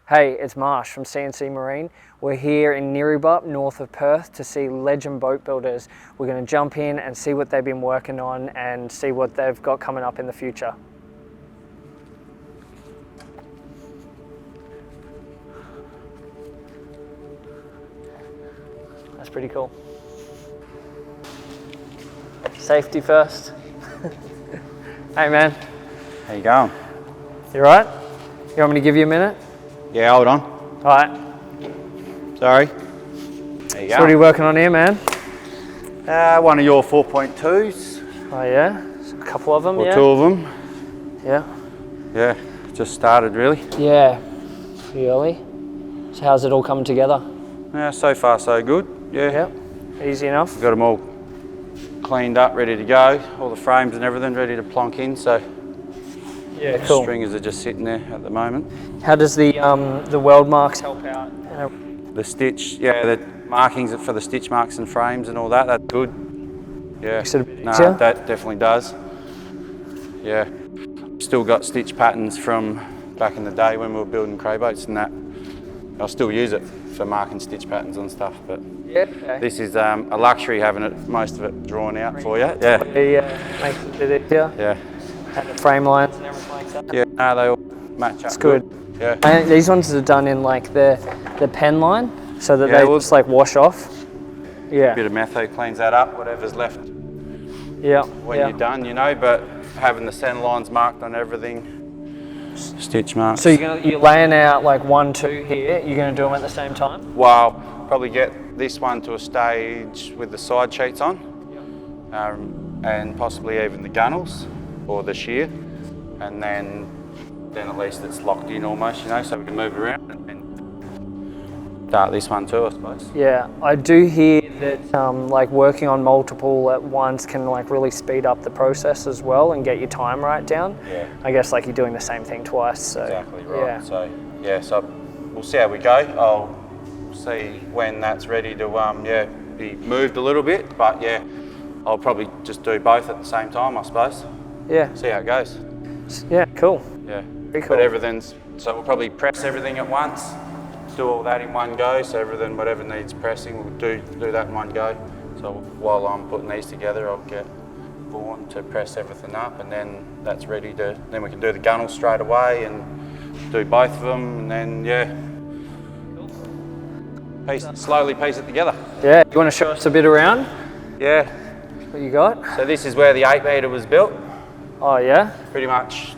Hey, it's Marsh from CNC Marine. We're here in Niribup, north of Perth, to see Legend Boat Builders. We're going to jump in and see what they've been working on and see what they've got coming up in the future. That's pretty cool. Safety first. Hey man. How you going? You right? You want me to give you a minute? Yeah, hold on. All right. Sorry. There you go. So what are you working on here, man? One of your 4.2s. Oh yeah? So a couple of them, Or yeah? two of them. Yeah. Yeah, just started really. Yeah, pretty early. So how's it all coming together? Yeah, so far so good. Yeah. Yep, easy enough. Got them all cleaned up, ready to go. All the frames and everything ready to plonk in, so Yeah, the cool. stringers are just sitting there at the moment. How does the weld marks help out? The stitch, yeah, the markings for the stitch marks and frames and all that, that's good. Yeah, Makes it a bit no, easier? that definitely does. Yeah, still got stitch patterns from back in the day when we were building cray boats and that. I'll still use it for marking stitch patterns and stuff, but Yeah, okay. this is a luxury having it, most of it drawn out for you. Yeah. Yeah, makes it a bit easier. Yeah. And the frame lines and everything like that. Yeah, no, they all match up. It's good. Yeah. And these ones are done in like the pen line, so that Yeah, they well, just like wash off. Yeah. A bit of metho cleans that up, whatever's left Yeah. when you're done, you know, but having the center lines marked on everything, stitch marks. So you're laying out like 1, 2 here. You're gonna do them at the same time? Well, probably get this one to a stage with the side sheets on, and possibly even the gunnels or the shear, and then at least it's locked in almost, you know, so we can move around and start this one too, I suppose. Yeah, I do hear that like working on multiple at once can like really speed up the process as well and get your time right down. Yeah. I guess like you're doing the same thing twice. So Exactly right. Yeah. So we'll see how we go. I'll see when that's ready to be moved a little bit, but yeah, I'll probably just do both at the same time, I suppose. Yeah. See how it goes. Yeah. Cool. Yeah. Very cool. But so we'll probably press everything at once, do all that in one go, so whatever needs pressing, we'll do that in one go. So while I'm putting these together, I'll get Vaughan to press everything up, and then that's ready then we can do the gunnel straight away and do both of them, and then slowly piece it together. Yeah. You want to show us a bit around? Yeah. What you got? So this is where the 8 metre was built. Oh yeah. Pretty much,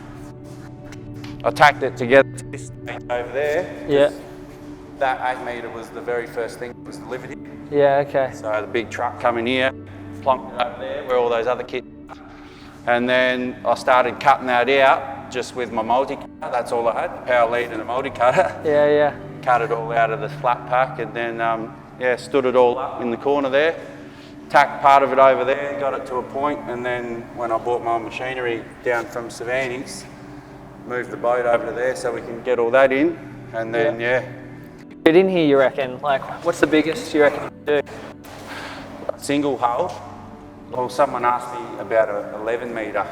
I tacked it together to this stage over there. Yeah. That 8 metre was the very first thing that was delivered here. Yeah. Okay. So the big truck coming here, plonked it over there where all those other kits are. And then I started cutting that out just with my multi-cutter. That's all I had, power lead and a multi-cutter. Yeah. Yeah. Cut it all out of the flat pack, and then stood it all up in the corner there. Tacked part of it over there, got it to a point, and then when I bought my machinery down from Savannah's, moved the boat over to there so we can get all that in, and then Get in here, you reckon? Like, what's the biggest you reckon you can do? single hull. Well, someone asked me about an 11 metre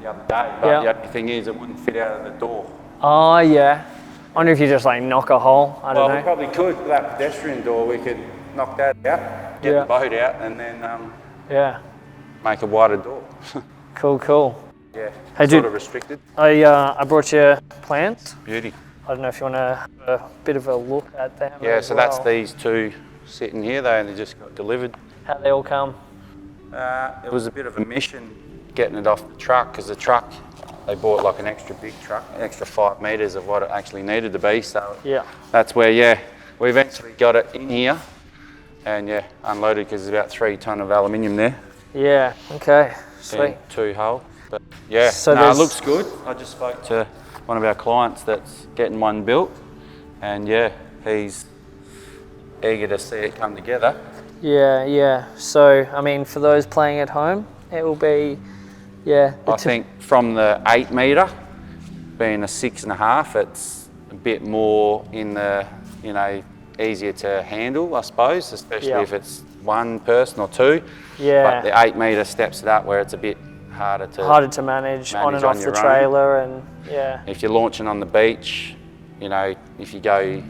the other day, but the only thing is it wouldn't fit out of the door. Oh yeah. I wonder if you just like knock a hole. I don't know. Well, we probably could with that pedestrian door. We could knock that out, get the boat out, and then make a wider door. Cool. Yeah, Hey, sort dude. of restricted. I brought you plants. Beauty. I don't know if you want to have a bit of a look at them. Yeah, as so well. that's these two sitting here. They only just got delivered. How they all come. It was a bit of a mission getting it off the truck, because the truck, they bought like an extra big truck, an extra 5 metres of what it actually needed to be. So that's where, we eventually got it in here and unloaded, because there's about 3 tonne of aluminium there. Yeah, okay, sweet. 2 hull. But So it looks good. I just spoke to one of our clients that's getting one built, and he's eager to see it come together. Yeah. So, I mean, for those playing at home, it will be, I think from the 8 metre, being a 6.5, it's a bit more in the, easier to handle, I suppose, especially if it's one person or two. Yeah. But the 8 metre steps it up where it's a bit harder to manage on and off the your trailer, and If you're launching on the beach, you know, if you go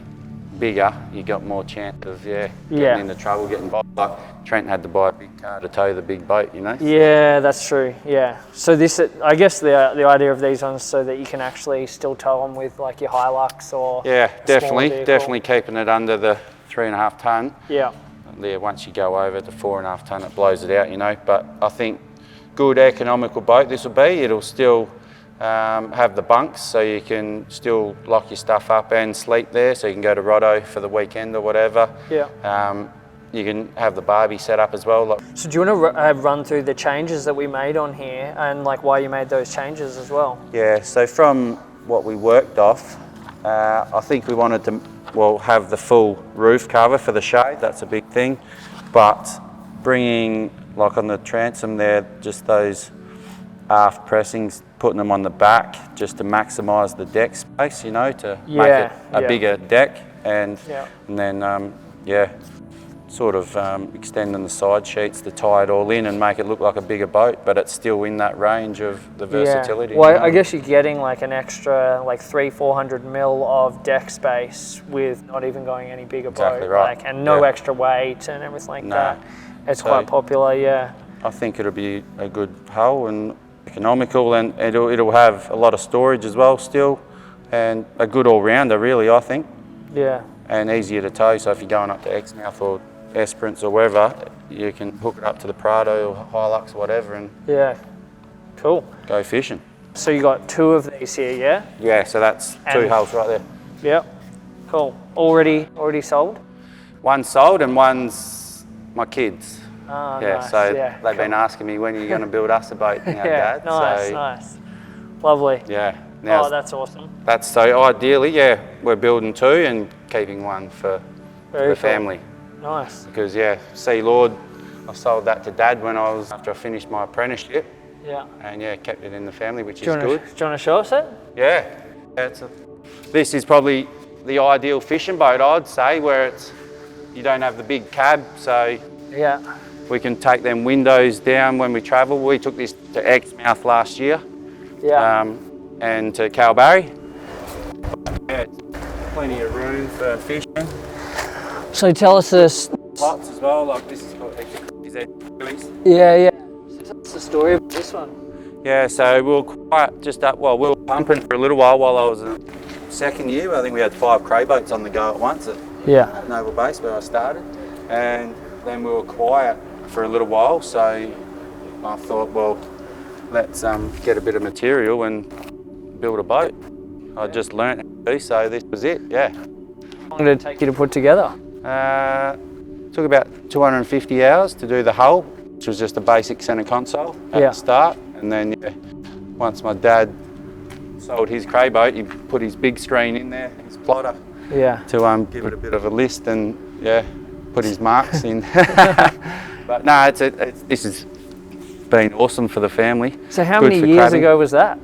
bigger, you got more chance of getting into trouble, getting by. Like Trent had to buy a big car to tow the big boat, you know. Yeah, that's true. Yeah. So this, I guess, the idea of these ones so that you can actually still tow them with like your Hilux or definitely keeping it under the 3.5 tonne. Yeah. Yeah, once you go over to 4.5 tonne, it blows it out, you know. But I think good economical boat this will be. It'll still have the bunks, so you can still lock your stuff up and sleep there, so you can go to Roto for the weekend or whatever. Yeah. You can have the barbie set up as well. So do you want to run through the changes that we made on here and like why you made those changes as well? Yeah, so from what we worked off, I think we wanted to, well, have the full roof cover for the shade. That's a big thing. But bringing, like on the transom there, just those aft pressings, putting them on the back just to maximise the deck space, you know, to make it a bigger deck. And then, sort of extending the side sheets to tie it all in and make it look like a bigger boat, but it's still in that range of the versatility. Well, I guess you're getting like an extra like 300-400 mil of deck space with not even going any bigger boat, right. like, and no extra weight and everything like that. It's quite popular, yeah. I think it'll be a good hull and economical, and it'll have a lot of storage as well still, and a good all-rounder really, I think. Yeah. And easier to tow, so if you're going up to Exmouth or Esperance or wherever, you can hook it up to the Prado or Hilux or whatever and cool. Go fishing. So you got 2 of these here, yeah? Yeah, so that's 2 hulls right there. Yep, cool. Already sold? One's sold and one's my kids. Oh, yeah, nice. So they've been asking me, when are you going to build us a boat, Dad? Nice. Lovely. Yeah. Oh, that's awesome. That's so ideally, we're building 2 and keeping 1 for the family. Nice. Because Sea Lord, I sold that to Dad after I finished my apprenticeship. Yeah. And kept it in the family, which is good. Do you want to show us it? Yeah. This is probably the ideal fishing boat, I'd say, where you don't have the big cab, so we can take them windows down when we travel. We took this to Exmouth last year. Yeah. And to Kalbarri. Yeah, plenty of room for fishing. So tell us this. Pots as well, like this is called extra. Yeah. What's the story of this one? Yeah, so we were quiet we were pumping for a little while I was in second year. I think we had 5 cray boats on the go at once at Naval Base where I started. And then we were quiet for a little while, so I thought, well, let's get a bit of material and build a boat. I just learnt how to do, so this was it, How long did it take you to put together? Took about 250 hours to do the hull, which was just a basic centre console at the start. And then once my dad sold his cray boat, he put his big screen in there, his plotter, to give it a bit of a list and put his marks in. But no, this has been awesome for the family. So how many years ago was that?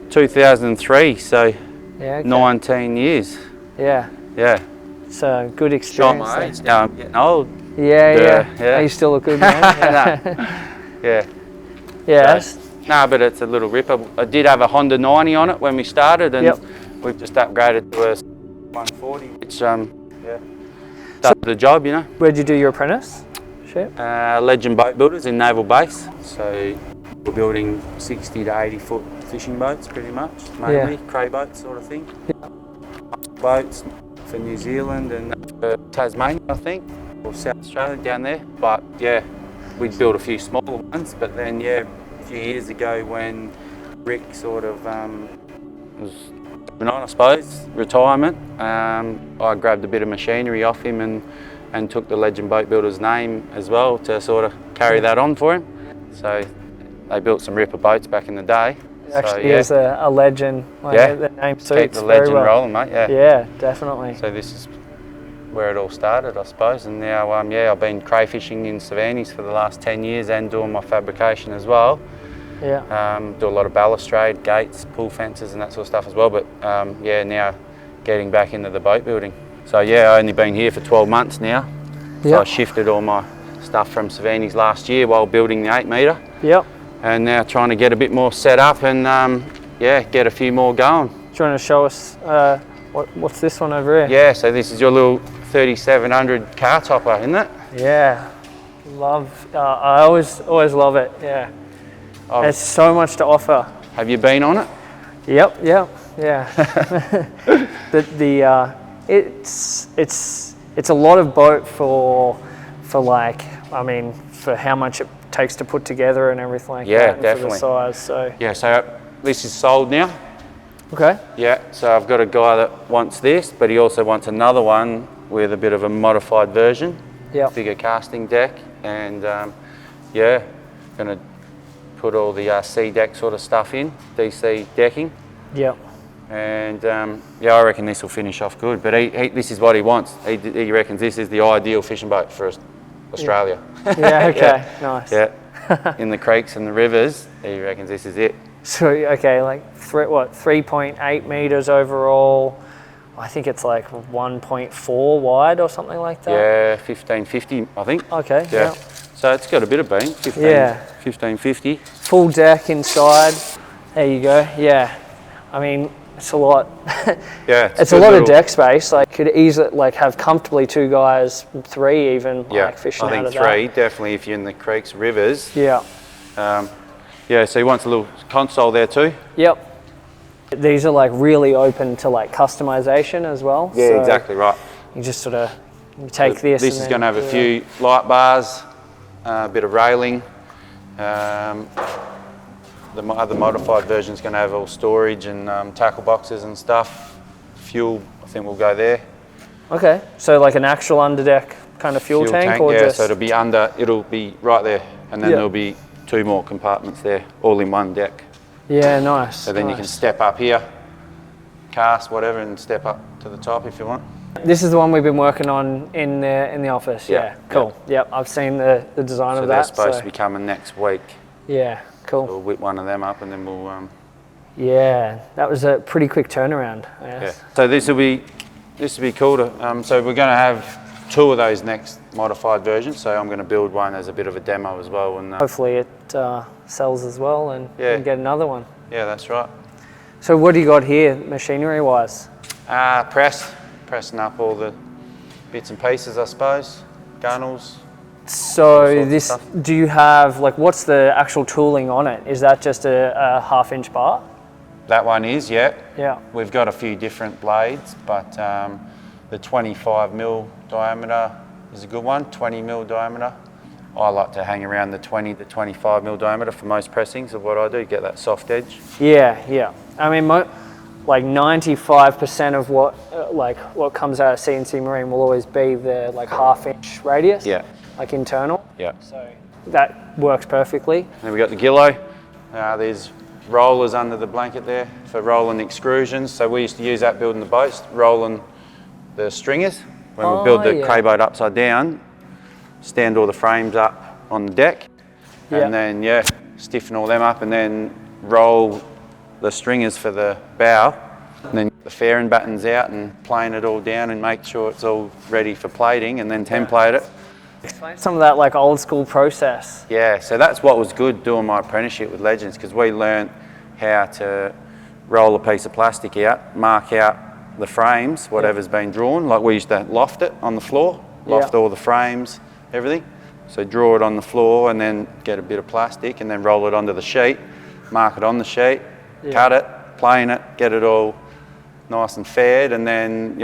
2003, so 19 years. Yeah. So good experience. Shot my age now, I'm getting old. Yeah. Are you still a good man? No, but it's a little ripper. I did have a Honda 90 on it when we started, and we've just upgraded to a 140, which does the job, you know. Where'd you do your apprenticeship? Legend Boat Builders in Naval Base. So we're building 60 to 80 foot fishing boats pretty much, mainly cray boats sort of thing. Boats for New Zealand and for Tasmania, I think, or South Australia down there. But we built a few smaller ones, but then a few years ago when Rick sort of was on, I suppose, retirement, I grabbed a bit of machinery off him and took the Legend Boat Builders name as well to sort of carry that on for him. So they built some ripper boats back in the day. Actually, as a legend, the name suits keep the legend rolling, mate. Yeah, definitely. So this is where it all started, I suppose, and now I've been crayfishing in Savannah's for the last 10 years and doing my fabrication as well. Do a lot of balustrade, gates, pool fences and that sort of stuff as well, but now getting back into the boat building. So I've only been here for 12 months now. So I shifted all my stuff from Savannah's last year while building the 8 metre. And now trying to get a bit more set up and get a few more going. you want to show us what's this one over here? Yeah, so this is your little 3700 car topper, isn't it? Yeah, love. I always love it. Yeah, there's so much to offer. Have you been on it? Yep, yeah. It's a lot of boat for like, I mean, for how much it takes to put together and everything like Yeah, that. And definitely. for the size, so. Yeah, so this is sold now. Okay. Yeah, so I've got a guy that wants this, but he also wants another one with a bit of a modified version. Yeah. Bigger casting deck, and yeah, gonna put all the C deck sort of stuff in, DC decking. Yep. And yeah, I reckon this will finish off good. But this is what he wants. He reckons this is the ideal fishing boat for Australia. Yeah, okay, nice. Yeah, in the creeks and the rivers, he reckons this is it. So, okay, like 3.8 meters overall. I think it's like 1.4 wide or something like that. Yeah, 1550, I think. Okay, Yeah. So it's got a bit of beam, 1550. Full deck inside. There you go, yeah. I mean, it's a lot. Yeah, it's a lot of deck space. Like, could easily like have comfortably 2 guys, 3 even, like fishing out of that. I think 3, definitely if you're in the creeks, rivers. Yeah. Yeah, so he wants a little console there too. Yep. These are like really open to like customization as well. Yeah, so exactly right. you just sort of take this. This is going to have a few light bars, a bit of railing. The other modified version is going to have all storage and tackle boxes and stuff. Fuel, I think, will go there. Okay, so like an actual underdeck kind of fuel tank, or yeah, just... so it'll be right there, and then there'll be 2 more compartments there, all in one deck. Yeah, nice. So then you can step up here, cast whatever, and step up to the top if you want. This is the one we've been working on in the office. Yeah, cool. Yep, I've seen the design of that. So they're supposed to be coming next week. Yeah, cool. So we'll whip one of them up, and then we'll. Yeah, that was a pretty quick turnaround. Yeah. So this will be cool to. So we're going to have 2 of those next modified versions. So I'm going to build one as a bit of a demo as well, and hopefully it sells as well, and you can get another one. Yeah, that's right. So what do you got here, machinery-wise? Pressing up all the bits and pieces, I suppose. Gunnels. So this, do you have, like, what's the actual tooling on it? Is that just a 1/2-inch bar? That one is, yeah. Yeah. We've got a few different blades, but the 25mm diameter is a good one, 20mm diameter. I like to hang around the 20 to 25mm diameter for most pressings of what I do, get that soft edge. Yeah. I mean, like 95% of what comes out of CNC Marine will always be the like 1/2-inch radius. Yeah. Like internal. Yeah. So that works perfectly. Then we got the gillo. There's rollers under the blanket there for rolling extrusions. So we used to use that building the boats, rolling the stringers. When we build the cray boat upside down, stand all the frames up on the deck, and then stiffen all them up, and then roll the stringers for the bow, and then the fairing battens out and plane it all down and make sure it's all ready for plating, and then template it. Explain some of that like old school process. Yeah, so that's what was good doing my apprenticeship with Legends, because we learnt how to roll a piece of plastic out, mark out the frames, whatever's been drawn. Like we used to loft it on the floor, loft all the frames, everything. So draw it on the floor and then get a bit of plastic and then roll it onto the sheet, mark it on the sheet, cut it, plane it, get it all nice and faired, and then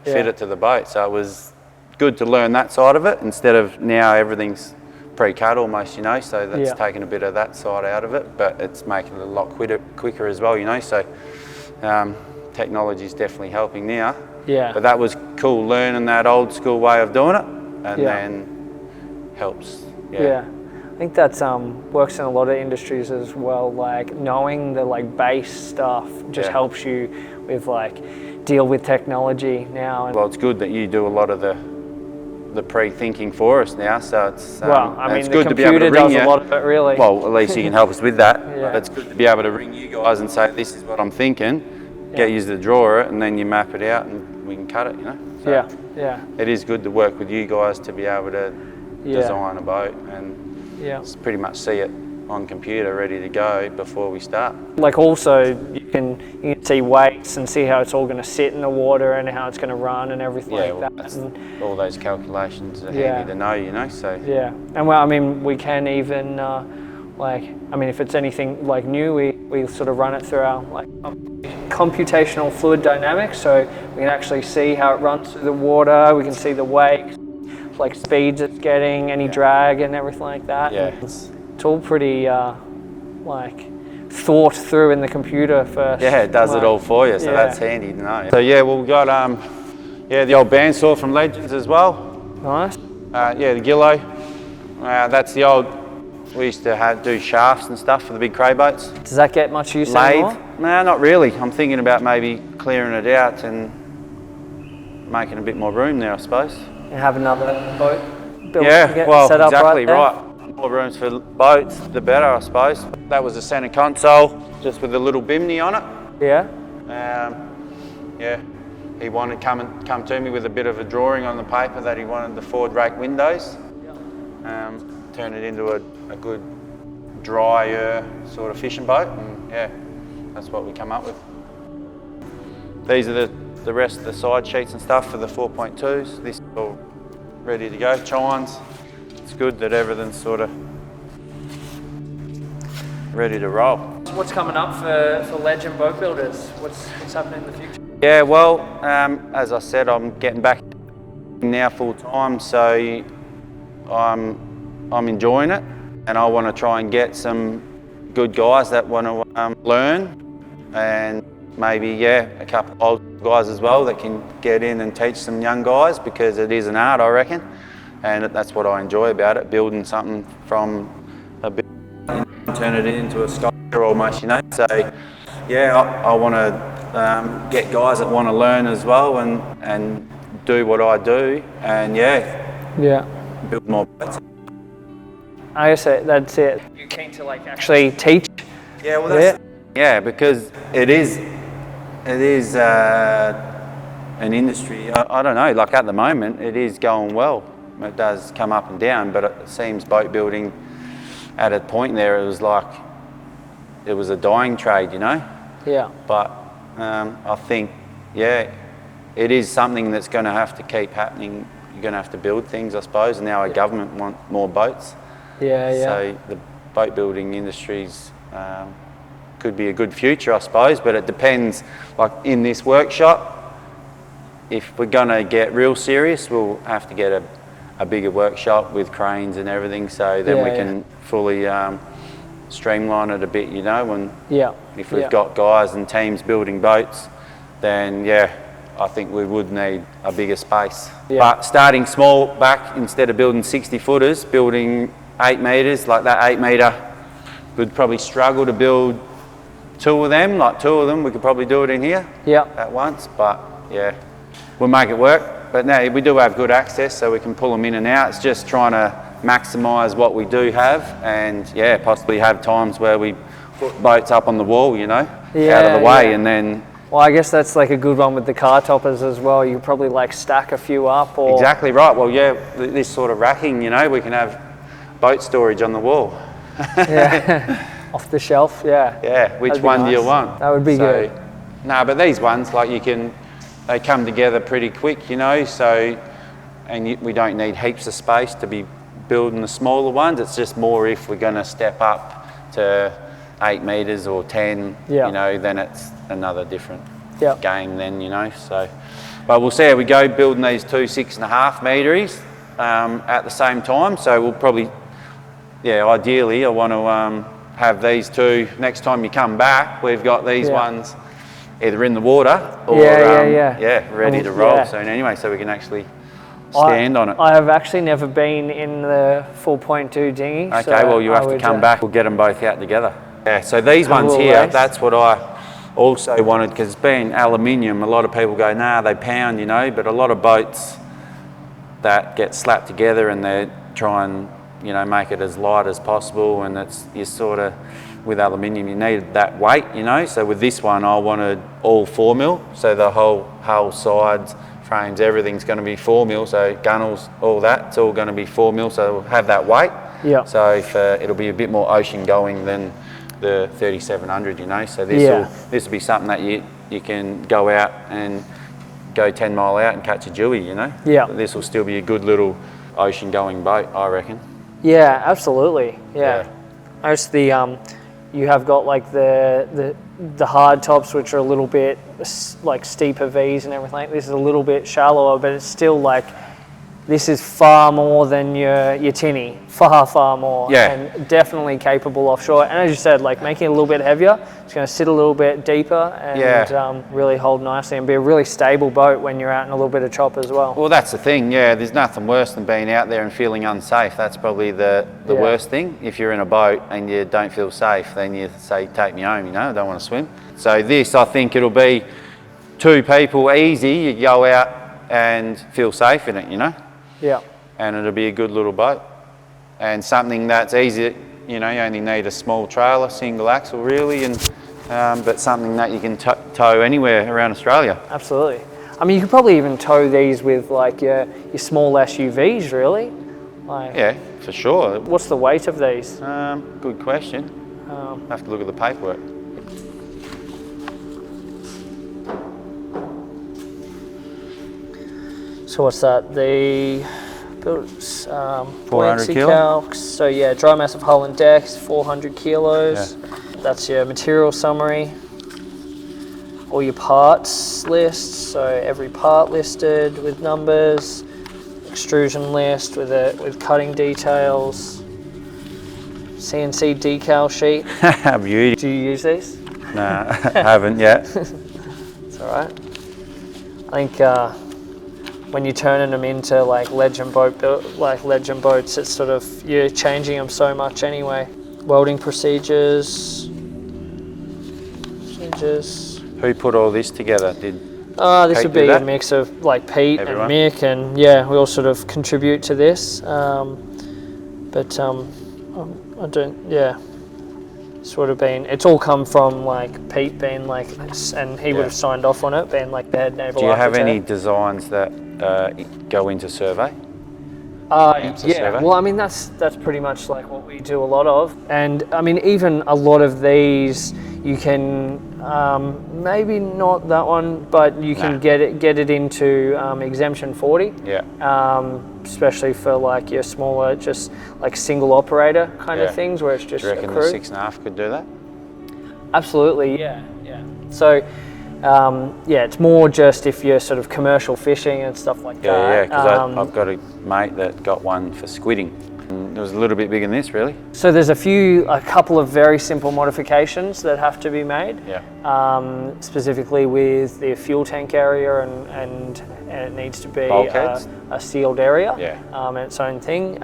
fit it to the boat. So it was good to learn that side of it instead of now everything's pre-cut almost, you know, so that's taken a bit of that side out of it, but it's making it a lot quicker as well, you know, so technology is definitely helping now. Yeah. But that was cool learning that old school way of doing it, and then helps. Yeah. I think that's works in a lot of industries as well, like knowing the like base stuff just helps you with like deal with technology now. Well, it's good that you do a lot of the pre-thinking for us now, so it's I mean, it's the good to be able to computer ring does you. a lot of it, really. Well, at least you can help us with that. But it's good to be able to ring you guys and say, this is what I'm thinking, get you to draw it, and then you map it out and we can cut it, you know. So it is good to work with you guys to be able to design a boat and pretty much see it on computer ready to go before we start. Like also you can see weights and see how it's all going to sit in the water and how it's going to run and everything Yeah, like well, that. that's, all those calculations are Yeah. handy to know, you know. So Yeah, and well, I mean, we can even if it's anything like new, we sort of run it through our like computational fluid dynamics, so we can actually see how it runs through the water. We can see the wake, like speeds it's getting, any drag and everything like that. yeah, It's all pretty thought through in the computer first. yeah, it does it all for you, so that's handy to know. So yeah, well, we've got the old bandsaw from Legends as well. Nice. Yeah, the Gillo. That's the old. We used to do shafts and stuff for the big cray boats. Does that get much use Lathe? anymore? No, not really. I'm thinking about maybe clearing it out and making a bit more room there, I suppose. And have another boat built, Yeah, well, set up exactly right. right. More rooms for boats, the better, I suppose. That was the centre console, just with a little bimney on it. Yeah. Yeah, he wanted come to me with a bit of a drawing on the paper that he wanted the forward rake windows. Turn it into a good drier sort of fishing boat, and yeah, that's what we come up with. These are the rest of the side sheets and stuff for the 4.2s. This is all ready to go, chines. It's good that everything's sort of ready to roll. What's coming up for Legend boat builders? What's happening in the future? Yeah, well, as I said, I'm getting back now full time, so I'm enjoying it, and I want to try and get some good guys that want to learn, and maybe a couple of old guys as well that can get in and teach some young guys, because it is an art, I reckon, and that's what I enjoy about it, building something from a bit, turn it into a sculpture almost, you know. So yeah, I want to get guys that want to learn as well and do what I do, and build more boats. I guess that's it. You're keen to actually teach? Yeah, well, that's because it is an industry. I don't know. Like at the moment, it is going well. It does come up and down, but it seems boat building at a point there, it was like it was a dying trade, you know. Yeah. But I think it is something that's going to have to keep happening. You're going to have to build things, I suppose. And now our government want more boats. So the boat building industries could be a good future, I suppose, but it depends. Like in this workshop, if we're going to get real serious, we'll have to get a bigger workshop with cranes and everything, so then we can fully streamline it a bit, you know. And if we've got guys and teams building boats, then I think we would need a bigger space. But starting small back, instead of building 60 footers, building 8 metres, like that 8 metre, we'd probably struggle to build 2 of them. Like 2 of them, we could probably do it in here at once, but we'll make it work. But no, we do have good access, so we can pull them in and out. It's just trying to maximise what we do have, and possibly have times where we put boats up on the wall, you know, out of the way, and then. Well, I guess that's like a good one with the car toppers as well. You probably stack a few up, or exactly right. Well, this sort of racking, you know, we can have boat storage on the wall. Off the shelf. Which one do you want? That would be good. No, but these ones, they come together pretty quick, you know, so, and we don't need heaps of space to be building the smaller ones. It's just more if we're going to step up to 8 metres or 10, you know, then it's another different game then, you know. So, but we'll see how we go building these 2 6.5 metres at the same time. So we'll probably, ideally I want to have these 2, next time you come back, we've got these ones either in the water or ready to roll soon anyway, so we can actually stand on it. I have actually never been in the 4.2 dinghy. Okay, so well you have to come back, we'll get them both out together. Yeah, so these ones here, that's what I also wanted, because being aluminium, a lot of people go, nah, they pound, you know, but a lot of boats that get slapped together and they try and, you know, make it as light as possible, and you sort of, with aluminium, you need that weight, you know. So with this one, I wanted all 4mm, so the whole hull, sides, frames, everything's going to be 4mm, so gunnels, all that, it's all going to be 4mm, so we'll have that weight. Yeah. So if, it'll be a bit more ocean going than the 3700, you know. So this will be something that you can go out and go 10 mile out and catch a jewie, you know. Yeah. This will still be a good little ocean going boat, I reckon. Yeah, absolutely. Yeah. Most the you have got like the hard tops, which are a little bit like steeper V's and everything. This is a little bit shallower, but it's still like, this is far more than your tinny, far more, and definitely capable offshore. And as you said, like making it a little bit heavier, it's going to sit a little bit deeper and really hold nicely and be a really stable boat when you're out in a little bit of chop as well. Well, that's the thing, there's nothing worse than being out there and feeling unsafe. That's probably the worst thing. If you're in a boat and you don't feel safe, then you say, take me home, you know, I don't want to swim. So this, I think it'll be 2 people easy, you go out and feel safe in it, you know. Yeah. And it'll be a good little boat. And something that's easy, you know, you only need a small trailer, single axle really, and but something that you can tow anywhere around Australia. Absolutely. I mean, you could probably even tow these with like your small SUVs, really. Like, yeah, for sure. What's the weight of these? Good question. I have to look at the paperwork. So what's that? The 400 kilo. Calcs. So yeah, dry mass of hull and deck is 400 kilos. Yeah. That's your material summary. All your parts lists. So every part listed with numbers. Extrusion list with cutting details. CNC decal sheet. Beauty. Do you use these? No, I haven't yet. It's all right. I think. When you're turning them into like legend boats, it's sort of, you're changing them so much anyway. Welding procedures. Who put all this together? Did this Pete would be do a that? mix of like Pete Everyone? and Mick, and yeah, we all sort of contribute to this. I don't, sort of been, it's all come from like Pete being like, and he would have signed off on it, being like the head naval Do you have architect. any designs that go into survey? Yeah, well, I mean, that's pretty much like what we do a lot of. And I mean, even a lot of these, you can, maybe not that one, but you can get it into exemption 40. Yeah. Especially for like your smaller, just like single operator kind of things, where it's just do you reckon a crew. the 6.5 could do that? Absolutely, yeah. So, it's more just if you're sort of commercial fishing and stuff like that. Yeah, because I've got a mate that got one for squidding. And it was a little bit bigger than this, really. So there's a couple of very simple modifications that have to be made. Yeah. Specifically with the fuel tank area, and it needs to be a sealed area. Yeah. Its own thing.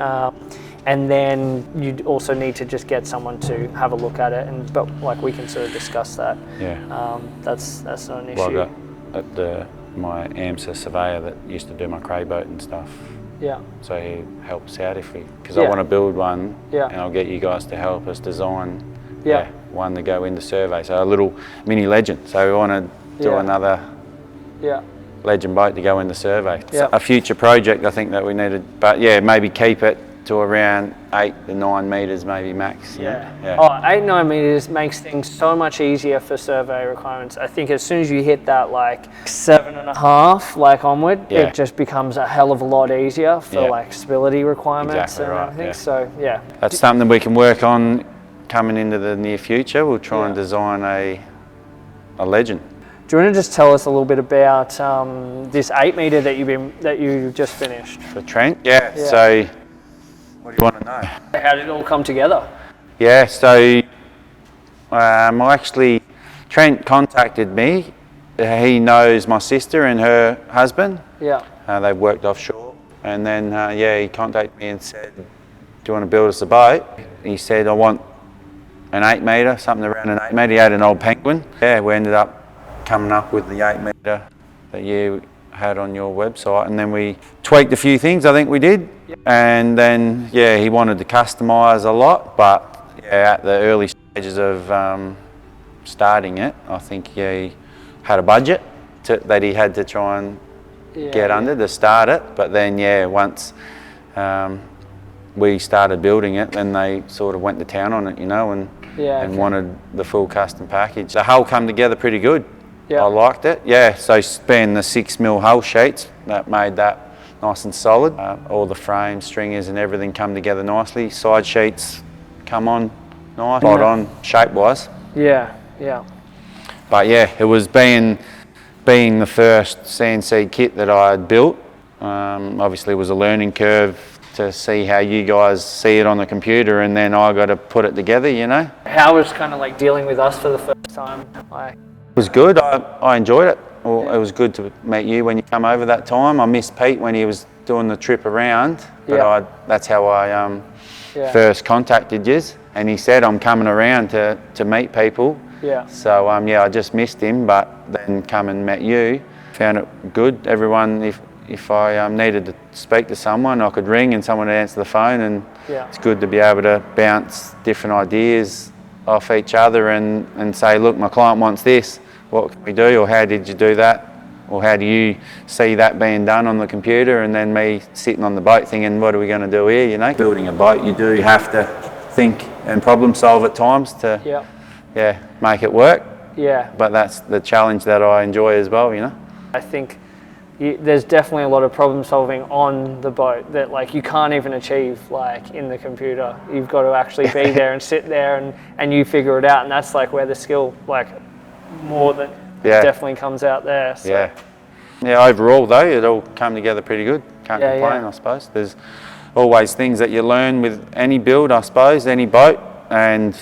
And then you'd also need to just get someone to have a look at it, but like we can sort of discuss that. Yeah. That's not an issue. Well, I got my AMSA surveyor that used to do my cray boat and stuff. Yeah. So he helps out because I want to build one, and I'll get you guys to help us design one to go into survey. So a little mini legend. So we want to do another legend boat to go into survey. So a future project, I think, that we needed, but maybe keep it to around 8 to 9 metres maybe max. Yeah. Oh, 8-9 metres makes things so much easier for survey requirements. I think as soon as you hit that like 7.5 like onward, it just becomes a hell of a lot easier for like stability requirements and everything. Yeah. So that's something we can work on coming into the near future. We'll try and design a legend. Do you want to just tell us a little bit about this 8 metre that you just finished? For Trent? Yeah. So what do you want to know? How did it all come together? Yeah, so Trent contacted me. He knows my sister and her husband. Yeah. They've worked offshore. And then, he contacted me and said, do you want to build us a boat? He said, I want an 8 metre, something around an 8 metre. He had an old Penguin. Yeah, we ended up coming up with the 8 metre that you had on your website, and then we tweaked a few things, I think we did. And then, he wanted to customise a lot, but at the early stages of starting it, I think he had a budget that he had to try and get under to start it. But then, once we started building it, then they sort of went to town on it, you know, and wanted the full custom package. The hull come together pretty good. I liked it. Yeah, so being the 6mm hull sheets, that made that nice and solid. All the frame, stringers and everything come together nicely. Side sheets come on nice, spot on shape-wise. Yeah, yeah. But yeah, it was being the first CNC kit that I had built. Obviously it was a learning curve to see how you guys see it on the computer, and then I got to put it together, you know. How was kind of like dealing with us for the first time? Like, it was good. I enjoyed it. Well, it was good to meet you when you come over that time. I missed Pete when he was doing the trip around, but that's how I first contacted you. And he said, I'm coming around to meet people. Yeah. So I just missed him, but then come and met you. Found it good. Everyone, if I needed to speak to someone, I could ring and someone would answer the phone, and it's good to be able to bounce different ideas off each other and say, look, my client wants this, what can we do, or how did you do that, or how do you see that being done on the computer, and then me sitting on the boat thinking, what are we going to do here, you know. Building a boat, you do have to think and problem solve at times to make it work. Yeah. But that's the challenge that I enjoy as well, you know. I think there's definitely a lot of problem solving on the boat that like you can't even achieve like in the computer. You've got to actually be there and sit there and you figure it out, and that's like where the skill like more than definitely comes out there. So. Yeah, overall though it all come together pretty good. Can't complain, I suppose. There's always things that you learn with any build, I suppose, any boat, and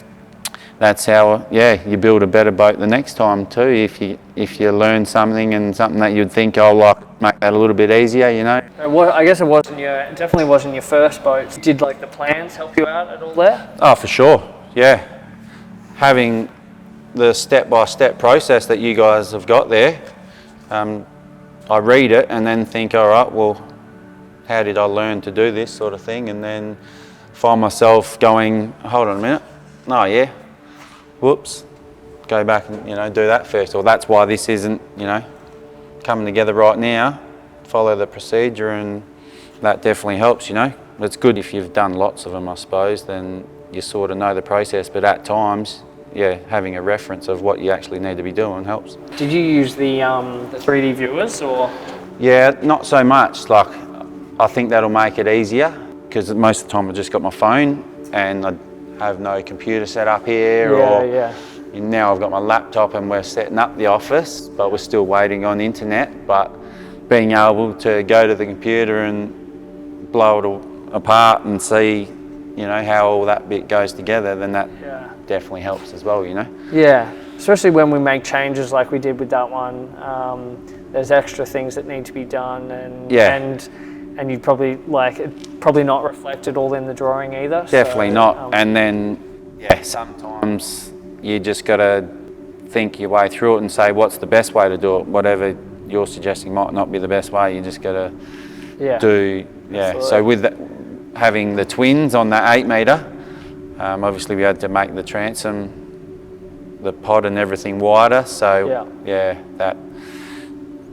that's how you build a better boat the next time too. If you learn something and something that you'd think, oh, like make that a little bit easier, you know. I guess it definitely wasn't your first boat. Did like the plans help you out at all there? Oh, for sure. Yeah, having the step-by-step process that you guys have got there, I read it and then think, all right, well, how did I learn to do this sort of thing, and then find myself going, hold on a minute, oh yeah. Whoops, go back and, you know, do that first, or that's why this isn't, you know, coming together right now. Follow the procedure, and that definitely helps, you know. It's good if you've done lots of them, I suppose, then you sort of know the process, but at times, having a reference of what you actually need to be doing helps. Did you use the 3D viewers, or? Yeah, not so much. Like, I think that'll make it easier, because most of the time I've just got my phone and I have no computer set up here, now I've got my laptop and we're setting up the office, but we're still waiting on internet. But being able to go to the computer and blow it all apart and see, you know, how all that bit goes together, then that definitely helps as well, you know. Yeah, especially when we make changes like we did with that one. There's extra things that need to be done, and you'd probably probably not reflected all in the drawing either. Definitely not. And then sometimes you just got to think your way through it and say what's the best way to do it. Whatever you're suggesting might not be the best way. You just got to do. Absolutely. So with having the twins on that 8 metre, obviously we had to make the transom, the pod and everything wider. So that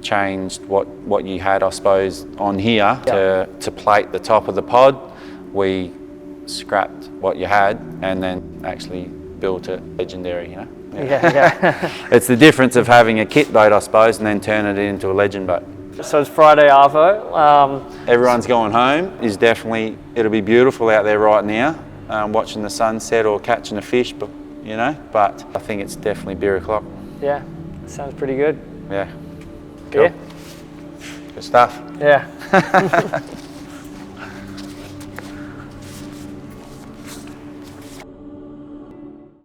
changed what you had, I suppose, on here to plate the top of the pod. We scrapped what you had and then actually built it legendary, you know. It's the difference of having a kit boat, I suppose, and then turning it into a legend boat. So it's Friday arvo. Everyone's going home. It'll be beautiful out there right now, watching the sunset or catching a fish, but you know. But I think it's definitely beer o'clock. Yeah, sounds pretty good. Yeah. Cool. Good stuff. Yeah.